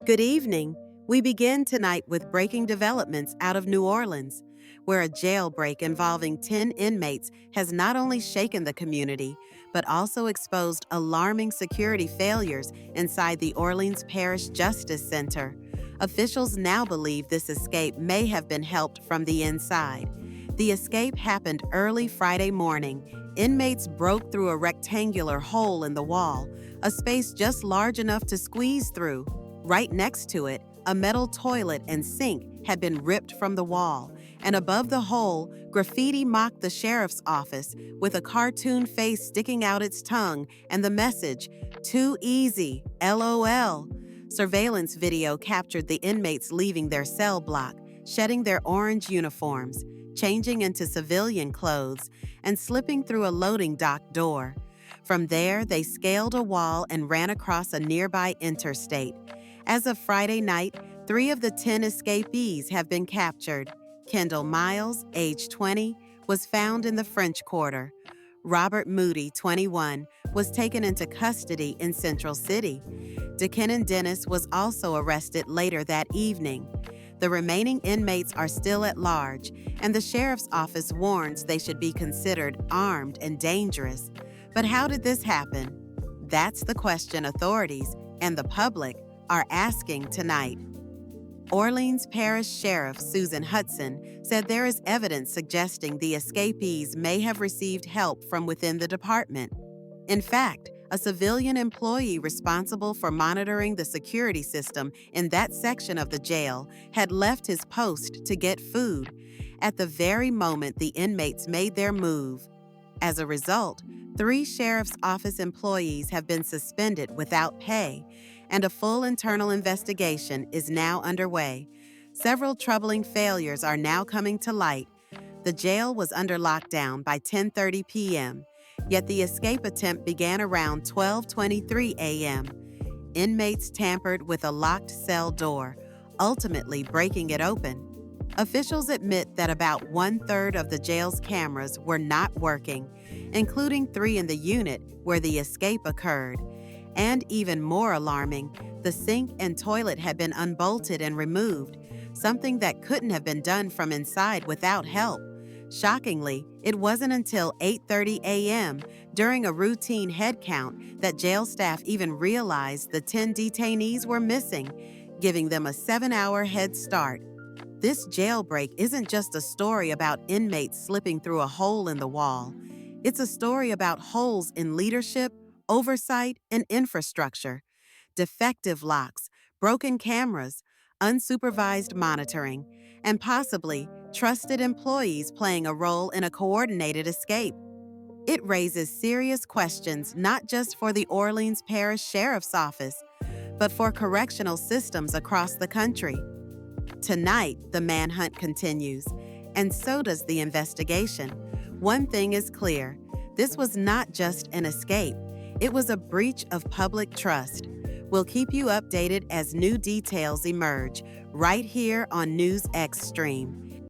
Good evening. We begin tonight with breaking developments out of New Orleans, where a jailbreak involving 10 inmates has not only shaken the community, but also exposed alarming security failures inside the Orleans Parish Justice Center. Officials now believe this escape may have been helped from the inside. The escape happened early Friday morning. Inmates broke through a rectangular hole in the wall, a space just large enough to squeeze through. Right next to it, a metal toilet and sink had been ripped from the wall, and above the hole, graffiti mocked the sheriff's office with a cartoon face sticking out its tongue and the message, "Too easy, LOL." Surveillance video captured the inmates leaving their cell block, shedding their orange uniforms, changing into civilian clothes, and slipping through a loading dock door. From there, they scaled a wall and ran across a nearby interstate. As of Friday night, 3 of the 10 escapees have been captured. Kendall Miles, age 20, was found in the French Quarter. Robert Moody, 21, was taken into custody in Central City. DeKennon Dennis was also arrested later that evening. The remaining inmates are still at large, and the sheriff's office warns they should be considered armed and dangerous. But how did this happen? That's the question authorities and the public are asking tonight. Orleans Parish Sheriff Susan Hudson said there is evidence suggesting the escapees may have received help from within the department. In fact, a civilian employee responsible for monitoring the security system in that section of the jail had left his post to get food at the very moment the inmates made their move. As a result, 3 sheriff's office employees have been suspended without pay, and a full internal investigation is now underway. Several troubling failures are now coming to light. The jail was under lockdown by 10:30 p.m., yet the escape attempt began around 12:23 a.m. Inmates tampered with a locked cell door, ultimately breaking it open. Officials admit that about 1/3 of the jail's cameras were not working, including 3 in the unit where the escape occurred. And even more alarming, the sink and toilet had been unbolted and removed, something that couldn't have been done from inside without help. Shockingly, it wasn't until 8:30 a.m. during a routine head count that jail staff even realized the 10 detainees were missing, giving them a 7-hour head start. This jailbreak isn't just a story about inmates slipping through a hole in the wall. It's a story about holes in leadership, oversight, and infrastructure, defective locks, broken cameras, unsupervised monitoring, and possibly trusted employees playing a role in a coordinated escape. It raises serious questions not just for the Orleans Parish Sheriff's Office, but for correctional systems across the country. Tonight, the manhunt continues, and so does the investigation. One thing is clear: this was not just an escape. It was a breach of public trust. We'll keep you updated as new details emerge right here on NewsXstream.